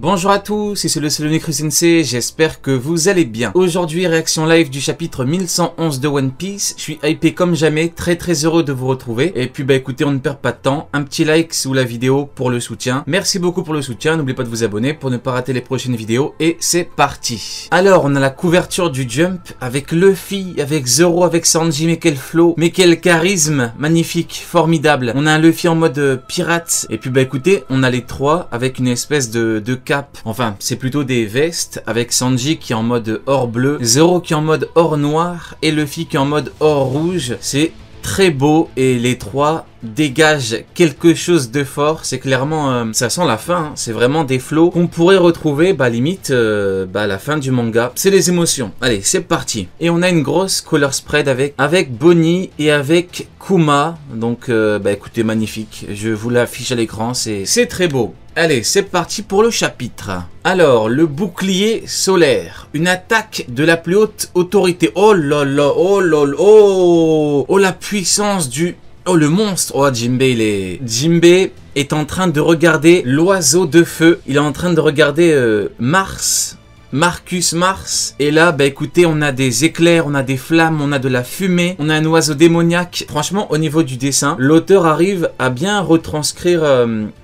Bonjour à tous, c'est le Salonique Sensei, j'espère que vous allez bien. Aujourd'hui, réaction live du chapitre 1111 de One Piece. Je suis hypé comme jamais, très heureux de vous retrouver. Et puis écoutez, on ne perd pas de temps, un petit like sous la vidéo pour le soutien. Merci beaucoup pour le soutien, n'oubliez pas de vous abonner pour ne pas rater les prochaines vidéos. Et c'est parti. Alors, on a la couverture du Jump avec Luffy, avec Zoro, avec Sanji, mais quel flow, mais quel charisme, magnifique, formidable. On a un Luffy en mode pirate. Et puis écoutez, on a les trois avec une espèce de cap. Enfin, c'est plutôt des vestes avec Sanji qui est en mode or bleu, Zoro qui est en mode or noir et Luffy qui est en mode or rouge. C'est très beau et les trois dégagent quelque chose de fort. C'est clairement, ça sent la fin, hein. C'est vraiment des flows qu'on pourrait retrouver, limite, à la fin du manga. C'est les émotions. Allez, c'est parti. Et on a une grosse color spread avec Bonnie et avec Kuma. Donc, écoutez, magnifique. Je vous l'affiche à l'écran, c'est très beau. Allez, c'est parti pour le chapitre. Alors, le bouclier solaire. Une attaque de la plus haute autorité. Oh là là, oh là là, oh, oh la puissance du... Oh, le monstre. Oh, Jinbei est en train de regarder l'oiseau de feu. Il est en train de regarder Marcus Mars. Et là, écoutez, on a des éclairs, on a des flammes, on a de la fumée, on a un oiseau démoniaque. Franchement, au niveau du dessin, l'auteur arrive à bien retranscrire,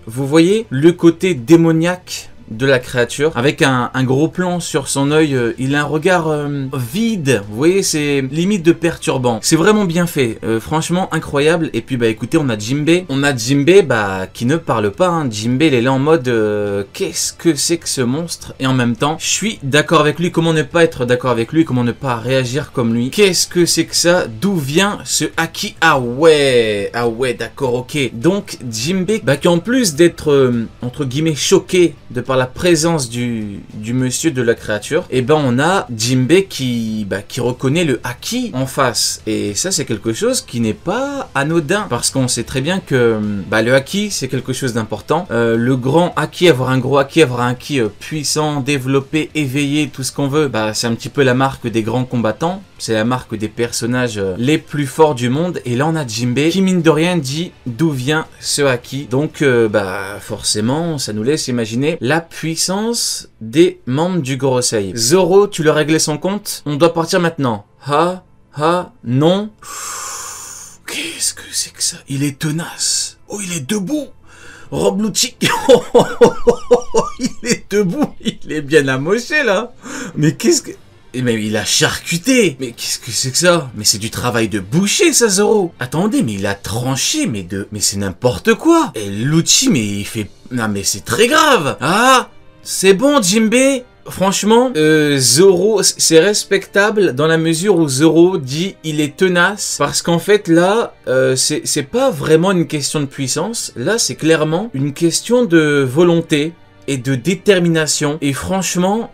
vous voyez, le côté démoniaque de la créature, avec un gros plan sur son œil. Il a un regard vide, vous voyez, c'est limite de perturbant. C'est vraiment bien fait, franchement incroyable. Et puis écoutez, on a Jinbei qui ne parle pas, hein. Jinbei il est là en mode qu'est-ce que c'est que ce monstre? Et en même temps, je suis d'accord avec lui. Comment ne pas être d'accord avec lui? Comment ne pas réagir comme lui? Qu'est-ce que c'est que ça? D'où vient ce haki? Ah ouais, d'accord, ok. Donc Jinbei, qui en plus d'être entre guillemets choqué de par la présence du monsieur de la créature, et on a Jinbei qui reconnaît le haki en face. Et ça, c'est quelque chose qui n'est pas anodin, parce qu'on sait très bien que le haki, c'est quelque chose d'important. Le grand haki, avoir un gros haki, avoir un haki puissant, développé, éveillé, tout ce qu'on veut, c'est un petit peu la marque des grands combattants. C'est la marque des personnages les plus forts du monde. Et là, on a Jinbei qui, mine de rien, dit d'où vient ce haki. Donc, forcément, ça nous laisse imaginer la puissance des membres du Gorosei. Zoro, tu leur réglé son compte? On doit partir maintenant. Non. Qu'est-ce que c'est que ça? Il est tenace. Oh, il est debout. Rob Lucci. Il est debout. Il est bien amoché, là. Mais qu'est-ce que... Mais il a charcuté. Mais qu'est-ce que c'est que ça? Mais c'est du travail de boucher, ça, Zoro. Attendez, mais il a tranché, mais c'est n'importe quoi. Et Lucci, mais il fait... Non, mais c'est très grave. Ah, c'est bon, Jinbei. Franchement, Zoro, c'est respectable dans la mesure où Zoro dit il est tenace. Parce qu'en fait, là, c'est pas vraiment une question de puissance. Là, c'est clairement une question de volonté et de détermination. Et franchement,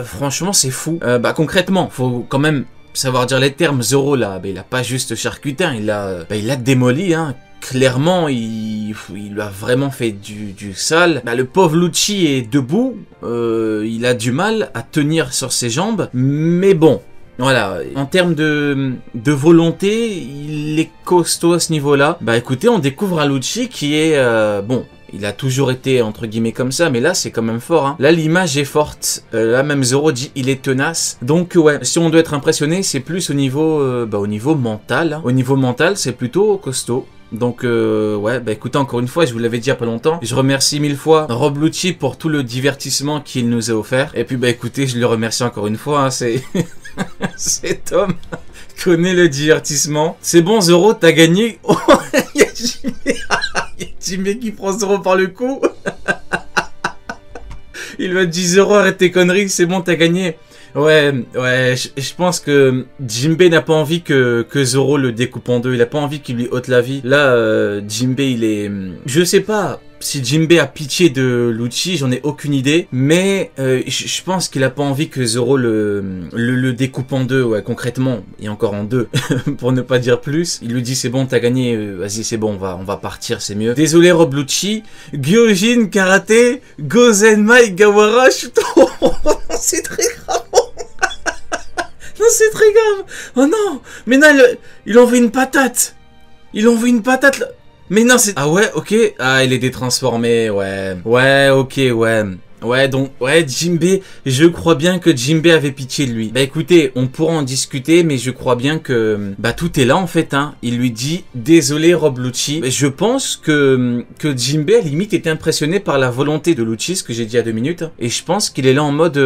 franchement, c'est fou. Concrètement, faut quand même savoir dire les termes. Zoro, là, il a pas juste charcuté, hein, il a démoli, hein. Clairement, il lui a vraiment fait du sale. Le pauvre Lucci est debout. Il a du mal à tenir sur ses jambes. Mais bon, voilà. En termes de volonté, il est costaud à ce niveau-là. Écoutez, on découvre un Lucci qui est... il a toujours été entre guillemets comme ça, mais là c'est quand même fort, hein. Là l'image est forte, là même Zoro dit il est tenace. Donc ouais, si on doit être impressionné, c'est plus au niveau mental, hein. Au niveau mental, c'est plutôt costaud. Donc écoutez, encore une fois, je vous l'avais dit il y a pas longtemps, je remercie 1000 fois Rob Lucci pour tout le divertissement qu'il nous a offert. Et puis écoutez, je le remercie encore une fois, hein, c'est cet homme connaît le divertissement. C'est bon Zoro, t'as gagné. Oh, il y a Jinbei qui prend Zoro par le cou. Il va dire Zoro, arrête tes conneries, c'est bon, t'as gagné. Ouais, je pense que Jinbei n'a pas envie que Zoro le découpe en deux. Il a pas envie qu'il lui ôte la vie. Là, Jinbei, il est... Je sais pas si Jinbei a pitié de Lucci, j'en ai aucune idée. Mais je pense qu'il a pas envie que Zoro le découpe en deux, ouais, concrètement. Et encore en deux, pour ne pas dire plus. Il lui dit, c'est bon, t'as gagné, vas-y, c'est bon, on va partir, c'est mieux. Désolé, Rob Lucci. Gyojin, Karaté, Gozenmai, Gawara, Shuto. C'est très grave. Non, c'est très grave. Oh non. Mais non, il envoie une patate. Il envoie une patate. Mais non, c'est... Ah ouais, ok. Ah, il est détransformé, ouais. Ouais, ok, ouais. Ouais, donc, ouais, Jinbei, je crois bien que Jinbei avait pitié de lui. Bah écoutez, on pourra en discuter, mais je crois bien que, bah tout est là en fait, hein. Il lui dit, désolé Rob Lucci. Je pense que Jinbei, à la limite, était impressionné par la volonté de Lucci, ce que j'ai dit à 2 minutes. Et je pense qu'il est là en mode,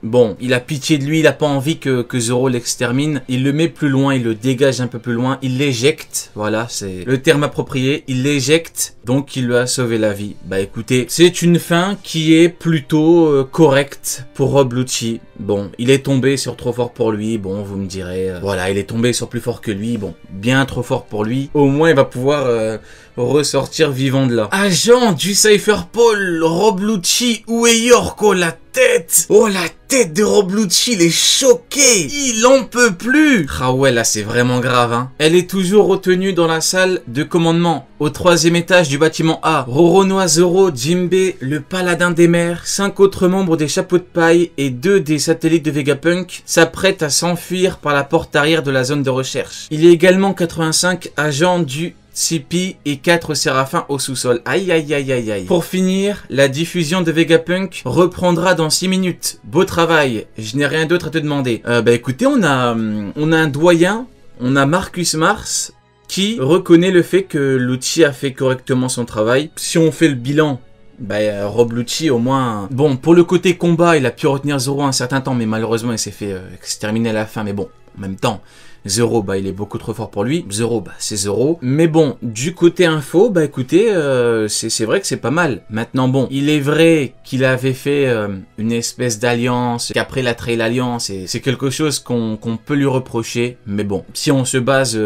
bon, il a pitié de lui, il a pas envie que Zoro l'extermine. Il le met plus loin, il le dégage un peu plus loin, il l'éjecte. Voilà, c'est le terme approprié. Il l'éjecte, donc il lui a sauvé la vie. Bah écoutez, c'est une fin qui est plutôt correcte pour Rob Lucci. Bon, il est tombé sur trop fort pour lui. Bon, vous me direz, voilà, il est tombé sur plus fort que lui. Bon, bien trop fort pour lui. Au moins, il va pouvoir ressortir vivant de là. Agent du Cypherpole, Rob Lucci, où est Yorko, la tête? Oh, la tête de Rob Lucci, il est choqué. Il en peut plus. Ah ouais, là, c'est vraiment grave, hein. Elle est toujours retenue dans la salle de commandement, au 3e étage du bâtiment A. Roronoa Zoro, Jinbei, le paladin des mers, 5 autres membres des chapeaux de paille et 2 des satellites de Vegapunk s'apprêtent à s'enfuir par la porte arrière de la zone de recherche. Il y a également 85 agents du CP et 4 séraphins au sous-sol. Aïe aïe aïe aïe aïe. Pour finir, la diffusion de Vegapunk reprendra dans 6 minutes. Beau travail, je n'ai rien d'autre à te demander. Bah écoutez, on a un doyen, on a Marcus Mars qui reconnaît le fait que Lucci a fait correctement son travail. Si on fait le bilan, bah Rob Lucci au moins... Bon, pour le côté combat, il a pu retenir Zoro un certain temps, mais malheureusement il s'est fait exterminer à la fin. Mais bon, en même temps... Zoro, bah il est beaucoup trop fort pour lui. Zoro, bah c'est Zoro. Mais bon, du côté info, bah écoutez, c'est vrai que c'est pas mal. Maintenant bon, il est vrai qu'il avait fait une espèce d'alliance, qu'après il a trahi l'alliance, et c'est quelque chose qu'on peut lui reprocher. Mais bon, si on se base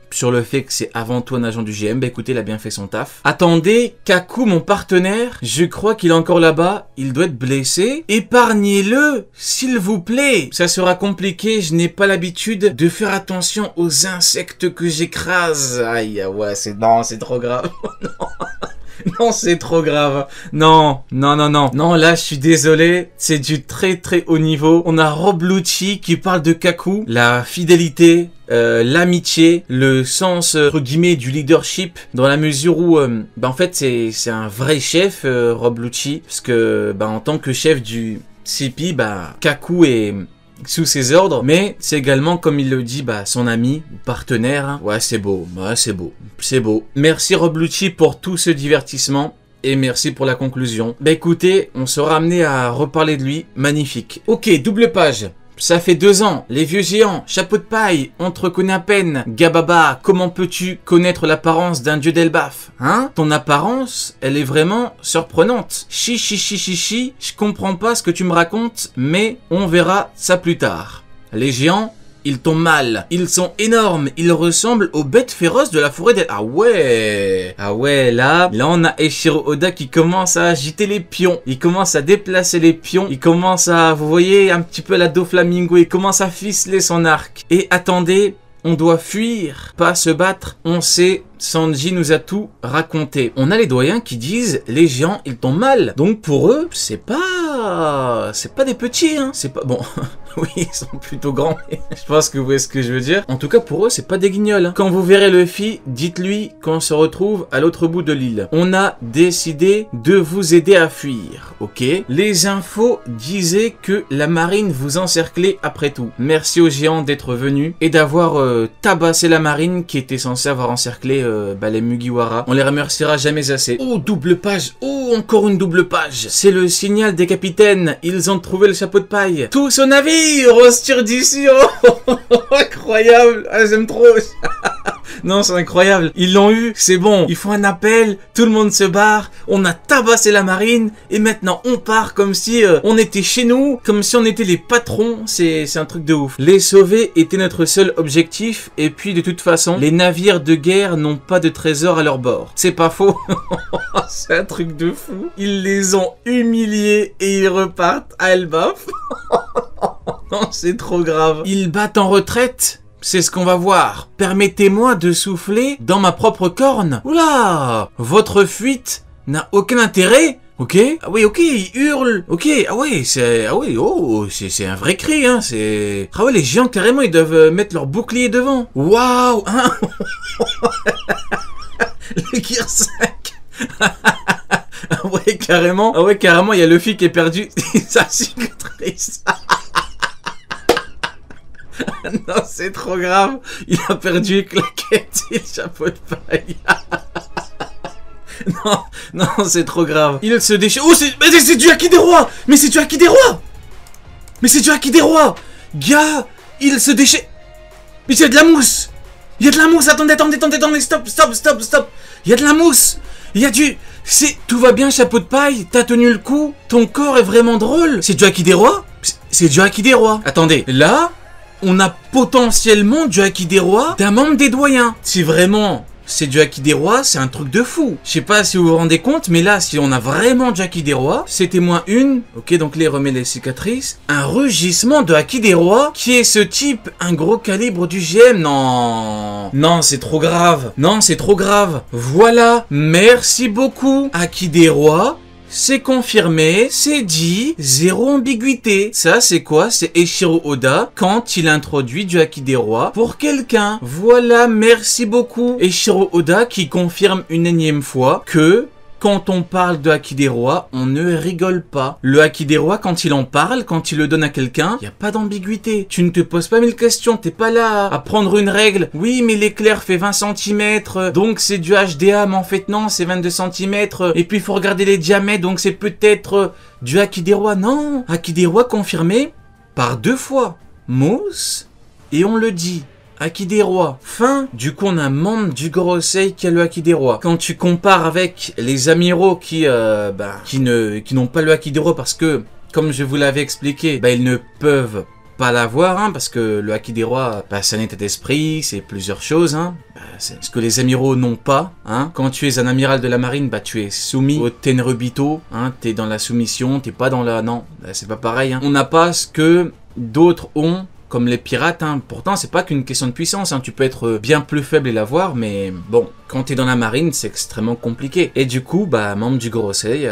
sur le fait que c'est avant tout un agent du GM, bah écoutez, il a bien fait son taf. Attendez, Kaku, mon partenaire, je crois qu'il est encore là-bas, il doit être blessé. Épargnez-le, s'il vous plaît. Ça sera compliqué, je n'ai pas l'habitude de faire attention aux insectes que j'écrase. Aïe, ouais, non, c'est trop grave. Non, c'est trop grave. Non, non, non, non. Non, là, je suis désolé. C'est du très, très haut niveau. On a Rob Lucci qui parle de Kaku, la fidélité, l'amitié, le sens, entre guillemets, du leadership, dans la mesure où, bah, en fait, c'est un vrai chef, Rob Lucci, parce que, bah, en tant que chef du CP, bah, Kaku est sous ses ordres, mais c'est également, comme il le dit, bah, son ami, partenaire. Hein. Ouais, c'est beau, ouais, c'est beau, c'est beau. Merci Rob Lucci pour tout ce divertissement. Et merci pour la conclusion. Bah écoutez, on sera amené à reparler de lui. Magnifique. Ok, double page. Ça fait 2 ans, les vieux géants, chapeau de paille, on te reconnaît à peine. Gababa, comment peux-tu connaître l'apparence d'un dieu d'Elbaf? Hein? Ton apparence, elle est vraiment surprenante. Chi, je comprends pas ce que tu me racontes, mais on verra ça plus tard. Les géants, ils tombent mal. Ils sont énormes. Ils ressemblent aux bêtes féroces de la forêt des... Ah ouais. Ah ouais, là on a Eiichiro Oda qui commence à agiter les pions. Il commence à déplacer les pions. Il commence à, vous voyez, un petit peu la Doflamingo. Il commence à ficeler son arc. Et attendez, on doit fuir, pas se battre. On sait, Sanji nous a tout raconté. On a les doyens qui disent, les géants, ils tombent mal. Donc pour eux, c'est pas des petits, hein. C'est pas... Bon... Oui, ils sont plutôt grands, mais je pense que vous voyez ce que je veux dire. En tout cas, pour eux, c'est pas des guignols. Hein. Quand vous verrez Luffy, dites-lui qu'on se retrouve à l'autre bout de l'île. On a décidé de vous aider à fuir, ok? Les infos disaient que la marine vous encerclait après tout. Merci aux géants d'être venus et d'avoir tabassé la marine qui était censée avoir encerclé les Mugiwara. On les remerciera jamais assez. Oh, double page. Oh, encore une double page. C'est le signal des capitaines. Ils ont trouvé le chapeau de paille. Tous au navire! On se tire d'ici, oh incroyable, ah, j'aime trop. Non, c'est incroyable, ils l'ont eu, c'est bon, ils font un appel, tout le monde se barre, on a tabassé la marine, et maintenant on part comme si on était chez nous, comme si on était les patrons, c'est un truc de ouf. Les sauver était notre seul objectif, et puis de toute façon, les navires de guerre n'ont pas de trésor à leur bord. C'est pas faux, c'est un truc de fou. Ils les ont humiliés, et ils repartent à Elbaf. Non, c'est trop grave. Ils battent en retraite. C'est ce qu'on va voir. Permettez-moi de souffler dans ma propre corne. Oula! Votre fuite n'a aucun intérêt. Ok? Ah oui, ok, ils hurlent. Ok, ah ouais, c'est un vrai cri, hein. C'est... Ah ouais, les géants, carrément, ils doivent mettre leur bouclier devant. Waouh! Hein. Le Gear 5. Ouais, Carrément. Ah ouais, carrément, il y a Luffy qui est perdu. Sa cicatrice. Non, c'est trop grave. Il a perdu les claquettes et le chapeau de paille. Non, non, c'est trop grave. Il se déchire. Oh, c'est du haki des rois. Mais c'est du haki des rois. Mais c'est du haki des rois. Gars, il se déchire. Mais il y a de la mousse. Il y a de la mousse. Attendez, stop. Il y a de la mousse. Il y a du... Tout va bien, chapeau de paille. T'as tenu le coup. Ton corps est vraiment drôle. C'est du haki des rois. C'est du haki des rois. Attendez, là, on a potentiellement du haki des rois d'un membre des doyens. Si vraiment c'est du haki des rois, c'est un truc de fou. Je sais pas si vous vous rendez compte, mais là, si on a vraiment du haki des rois, c'était moins une. Ok, donc là, il remet les cicatrices. Un rugissement de haki des rois qui est ce type, un gros calibre du GM. Non, non, c'est trop grave. Non, c'est trop grave. Voilà, merci beaucoup. Haki des rois. C'est confirmé, c'est dit, zéro ambiguïté. Ça, c'est quoi? C'est Eiichiro Oda quand il introduit du haki des rois pour quelqu'un. Voilà, merci beaucoup. Eiichiro Oda qui confirme une énième fois que quand on parle de haki des rois, on ne rigole pas. Le haki des rois, quand il en parle, quand il le donne à quelqu'un, il n'y a pas d'ambiguïté. Tu ne te poses pas mille questions, t'es pas là à prendre une règle. Oui, mais l'éclair fait 20 cm, donc c'est du HDA, mais en fait non, c'est 22 cm. Et puis il faut regarder les diamètres, donc c'est peut-être du haki des rois. Non, haki des rois confirmé par 2 fois. Mousse, et on le dit. Haki des rois. Fin. Du coup, on a un membre du Gorosei qui a le haki des rois. Quand tu compares avec les amiraux qui n'ont pas le haki des rois parce que, comme je vous l'avais expliqué, ils ne peuvent pas l'avoir, hein, parce que le haki des rois, c'est un état d'esprit, c'est plusieurs choses, hein. C'est ce que les amiraux n'ont pas, hein. Quand tu es un amiral de la marine, tu es soumis au Tenryubito, hein. T'es dans la soumission, t'es pas dans la... Non, c'est pas pareil, hein. On n'a pas ce que d'autres ont, comme les pirates, hein. Pourtant c'est pas qu'une question de puissance, hein. Tu peux être bien plus faible et l'avoir, mais bon, quand t'es dans la marine, c'est extrêmement compliqué. Et du coup, membre du Gorosei,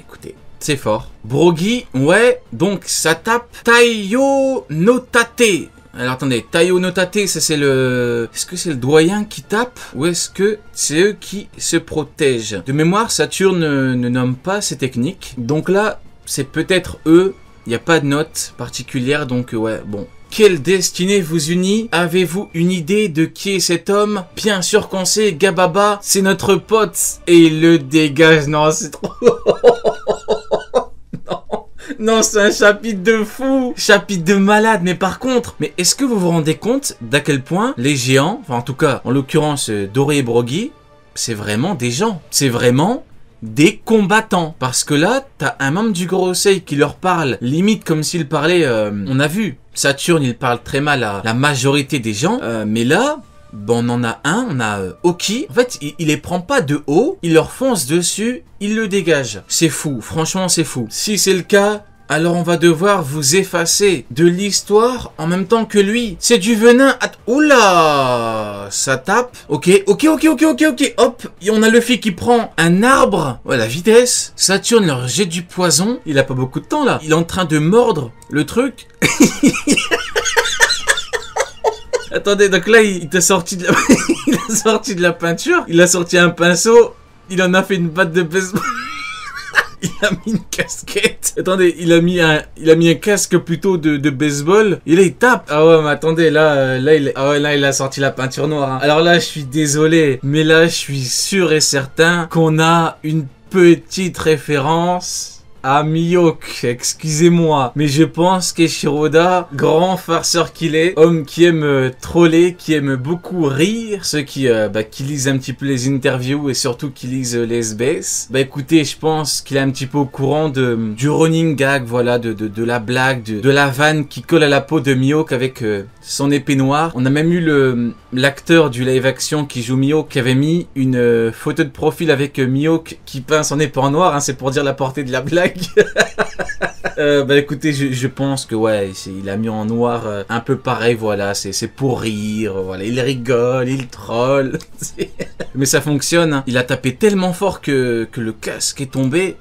écoutez, c'est fort. Brogy, ouais, donc ça tape Taiyo no Tate. Alors attendez, Taiyo no Tate, ça c'est le... Est-ce que c'est le doyen qui tape ou est-ce que c'est eux qui se protègent? De mémoire, Saturne ne nomme pas ces techniques, donc là, c'est peut-être eux. Il n'y a pas de note particulière, donc ouais, bon. Quelle destinée vous unit? Avez-vous une idée de qui est cet homme? Bien sûr qu'on sait, Gababa, c'est notre pote. Et il le dégage. Non, c'est trop... Non, c'est un chapitre de fou. Chapitre de malade. Mais par contre, est-ce que vous vous rendez compte d'à quel point les géants, enfin en tout cas, en l'occurrence, Doré et Brogy, c'est vraiment des gens. C'est vraiment... des combattants. Parce que là, t'as un membre du Gorosei qui leur parle, limite comme s'il parlait... on a vu, Saturne, il parle très mal à la majorité des gens. Mais là, on en a un, on a Oki. En fait, il les prend pas de haut, il leur fonce dessus, il le dégage. C'est fou, franchement, c'est fou. Si c'est le cas... alors on va devoir vous effacer de l'histoire en même temps que lui. C'est du venin. Oula, ça tape. Ok. Hop, et on a Luffy qui prend un arbre. Ouais, la vitesse. Saturne leur jette du poison. Il a pas beaucoup de temps là. Il est en train de mordre le truc. Attendez, donc là il t'a sorti de la... il a sorti de la peinture. Il a sorti un pinceau. Il en a fait une batte de baseball. Il a mis une casquette. Attendez, il a mis un casque plutôt de baseball. Et là, il tape. Ah ouais, mais attendez, là, il a sorti la peinture noire. Hein. Alors là, je suis désolé. Mais là, je suis sûr et certain qu'on a une petite référence à Mihawk, excusez-moi, mais je pense qu'Eiichiro Oda, grand farceur qu'il est, homme qui aime troller, qui aime beaucoup rire, ceux qui lisent un petit peu les interviews et surtout qui lisent les SBS, écoutez, je pense qu'il est un petit peu au courant du running gag, voilà, de la blague, de la vanne qui colle à la peau de Mihawk avec son épée noire. On a même eu l'acteur du live action qui joue Mihawk qui avait mis une photo de profil avec Mihawk qui peint son épée en noir, hein, c'est pour dire la portée de la blague. Écoutez, je pense que ouais, il a mis en noir un peu pareil, voilà, c'est pour rire, voilà, il rigole, il troll, mais ça fonctionne, hein. Il a tapé tellement fort que le casque est tombé.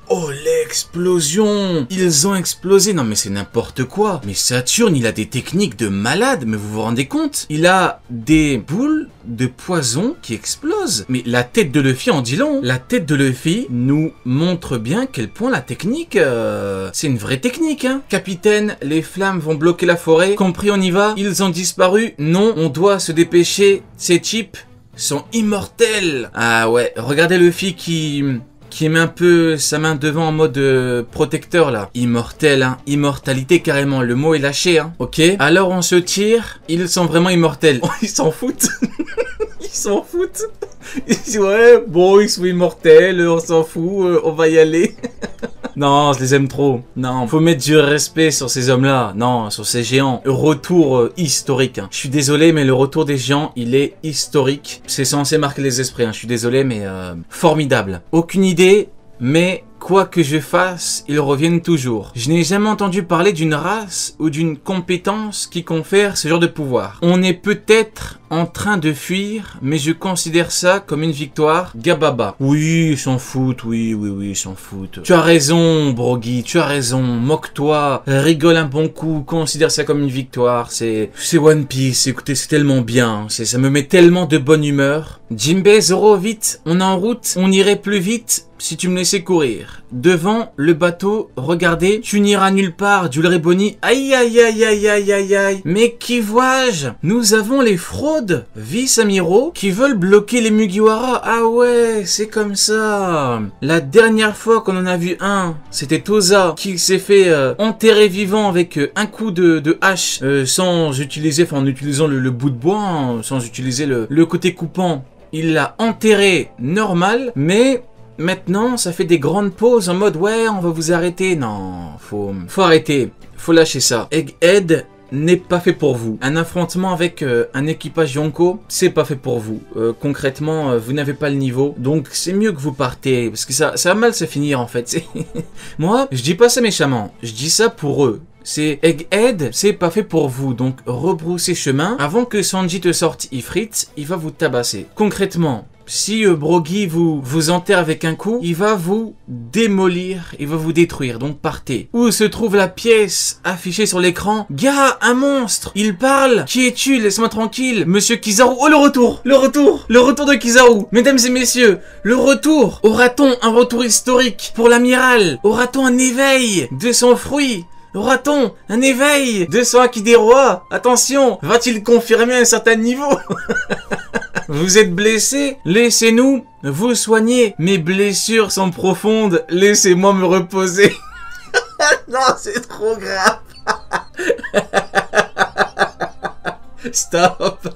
Oh, l'explosion! Ils ont explosé. Non, mais c'est n'importe quoi. Mais Saturne, il a des techniques de malade. Mais vous vous rendez compte? Il a des boules de poison qui explosent. Mais la tête de Luffy en dit long. La tête de Luffy nous montre bien quel point la technique... c'est une vraie technique, hein. Capitaine, les flammes vont bloquer la forêt. Compris, on y va? Ils ont disparu. Non, on doit se dépêcher. Ces chips sont immortels. Ah ouais, regardez Luffy qui met un peu sa main devant en mode protecteur là. Immortel, hein. Immortalité carrément. Le mot est lâché, hein. Ok. Alors on se tire. Ils sont vraiment immortels. Oh, ils s'en foutent. Ils s'en foutent. Ils disent ouais, bon, ils sont immortels. On s'en fout. On va y aller. Non, je les aime trop. Non, faut mettre du respect sur ces hommes-là. Non, sur ces géants. Retour historique, hein. Je suis désolé, mais le retour des géants, il est historique. C'est censé marquer les esprits, hein. Je suis désolé, mais formidable. Aucune idée, mais... quoi que je fasse, ils reviennent toujours. Je n'ai jamais entendu parler d'une race ou d'une compétence qui confère ce genre de pouvoir. On est peut-être en train de fuir, mais je considère ça comme une victoire. Gababa. Oui, ils s'en foutent, oui, ils s'en foutent. Tu as raison, Brogy, tu as raison. Moque-toi, rigole un bon coup, considère ça comme une victoire. C'est One Piece, écoutez, c'est tellement bien. Ça me met tellement de bonne humeur. Jinbei, Zoro, vite, on est en route, on irait plus vite si tu me laissais courir. Devant le bateau, regardez, tu n'iras nulle part, Julry Bonny. Aïe aïe aïe aïe aïe aïe aïe. Mais qui vois-je? Nous avons les fraudes vice-amiraux qui veulent bloquer les Mugiwara. Ah ouais, c'est comme ça. La dernière fois qu'on en a vu un, c'était Toza qui s'est fait enterrer vivant avec un coup de hache sans utiliser, enfin en utilisant le bout de bois, hein, sans utiliser le côté coupant. Il l'a enterré normal, mais... maintenant, ça fait des grandes pauses en mode ouais, on va vous arrêter. Non, faut arrêter. Faut lâcher ça. Egghead n'est pas fait pour vous. Un affrontement avec un équipage Yonko, c'est pas fait pour vous. Concrètement, vous n'avez pas le niveau. Donc, c'est mieux que vous partez. Parce que ça va mal se finir en fait. Moi, je dis pas ça méchamment. Je dis ça pour eux. C'est Egghead, c'est pas fait pour vous, donc rebroussez chemin. Avant que Sanji te sorte Ifrit, il va vous tabasser. Concrètement, si Brogy vous enterre avec un coup, il va vous démolir, il va vous détruire, donc partez. Où se trouve la pièce affichée sur l'écran? Gars, un monstre! Il parle! Qui es-tu? Laisse-moi tranquille! Monsieur Kizaru! Oh, le retour! Le retour! Le retour de Kizaru! Mesdames et messieurs, le retour! Aura-t-on un retour historique pour l'amiral? Aura-t-on un éveil de son fruit? Aura-t-on un éveil de son Haki des rois? Attention, va-t-il confirmer un certain niveau? Vous êtes blessé? Laissez-nous vous soigner. Mes blessures sont profondes. Laissez-moi me reposer. Non, c'est trop grave. Stop.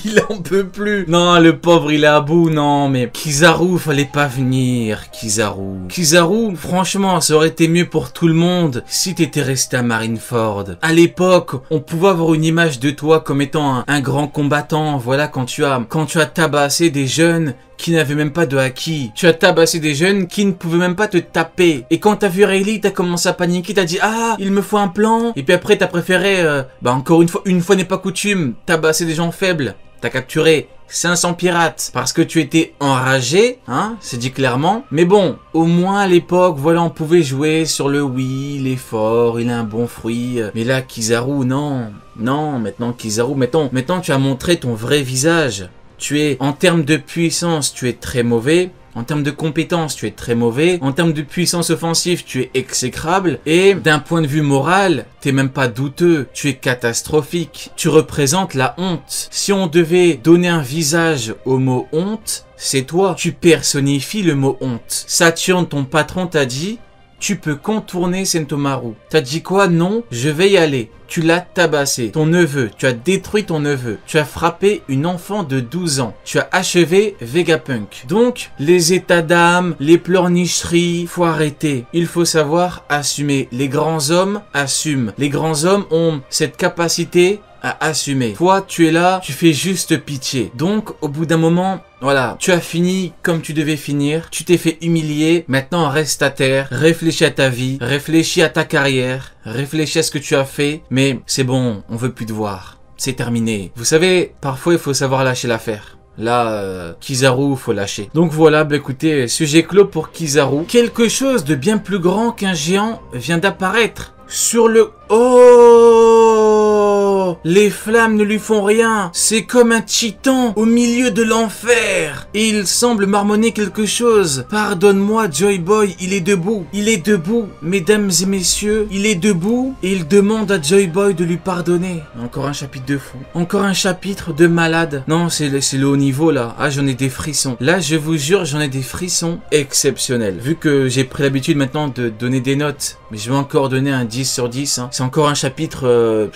Il en peut plus. Non, le pauvre, il est à bout. Non, mais Kizaru, fallait pas venir. Kizaru, franchement, ça aurait été mieux pour tout le monde si t'étais resté à Marineford. À l'époque, on pouvait avoir une image de toi comme étant un grand combattant. Voilà, quand tu as tabassé des jeunes qui n'avaient même pas de haki. Tu as tabassé des jeunes qui ne pouvaient même pas te taper. Et quand t'as vu Rayleigh, t'as commencé à paniquer, t'as dit « Ah, il me faut un plan !» Et puis après, t'as préféré, encore une fois n'est pas coutume, tabasser des gens faibles. T'as capturé 500 pirates parce que tu étais enragé, hein, c'est dit clairement. Mais bon, au moins à l'époque, voilà, on pouvait jouer sur le oui, il est fort, il a un bon fruit. Mais là, Kizaru, non, maintenant Kizaru, maintenant tu as montré ton vrai visage. Tu es, en termes de puissance, tu es très mauvais. En termes de compétences, tu es très mauvais. En termes de puissance offensive, tu es exécrable. Et d'un point de vue moral, t'es même pas douteux. Tu es catastrophique. Tu représentes la honte. Si on devait donner un visage au mot honte, c'est toi. Tu personnifies le mot honte. Saturne, ton patron, t'a dit... tu peux contourner Sentomaru. T'as dit quoi? Non, je vais y aller. Tu l'as tabassé. Ton neveu, tu as détruit ton neveu. Tu as frappé une enfant de 12 ans. Tu as achevé Vegapunk. Donc, les états d'âme, les pleurnicheries, faut arrêter. Il faut savoir assumer. Les grands hommes assument. Les grands hommes ont cette capacité à assumer. Toi, tu es là, tu fais juste pitié. Donc, au bout d'un moment, voilà, tu as fini comme tu devais finir. Tu t'es fait humilier. Maintenant, reste à terre. Réfléchis à ta vie. Réfléchis à ta carrière. Réfléchis à ce que tu as fait. Mais c'est bon, on veut plus te voir. C'est terminé. Vous savez, parfois, il faut savoir lâcher l'affaire. Là, Kizaru, faut lâcher. Donc voilà, bah écoutez, sujet clos pour Kizaru. Quelque chose de bien plus grand qu'un géant vient d'apparaître. Sur le... Oh! Les flammes ne lui font rien. C'est comme un titan au milieu de l'enfer. Et il semble marmonner quelque chose. Pardonne-moi, Joy Boy, il est debout. Il est debout, mesdames et messieurs. Il est debout et il demande à Joy Boy de lui pardonner. Encore un chapitre de fou. Encore un chapitre de malade. Non, c'est le haut niveau là. Ah, j'en ai des frissons. Là, je vous jure, j'en ai des frissons exceptionnels. Vu que j'ai pris l'habitude maintenant de donner des notes, mais je vais encore donner un 10 sur 10. Hein. C'est encore un chapitre...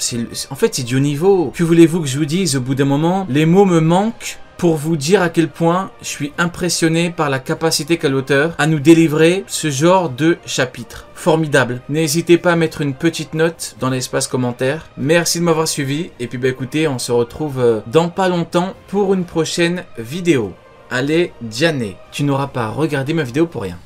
en fait, c'est du haut niveau. Que voulez-vous que je vous dise? Au bout d'un moment, les mots me manquent pour vous dire à quel point je suis impressionné par la capacité qu'a l'auteur à nous délivrer ce genre de chapitre. Formidable. N'hésitez pas à mettre une petite note dans l'espace commentaire. Merci de m'avoir suivi. Et puis, bah écoutez, on se retrouve dans pas longtemps pour une prochaine vidéo. Allez, Diane, tu n'auras pas regardé ma vidéo pour rien.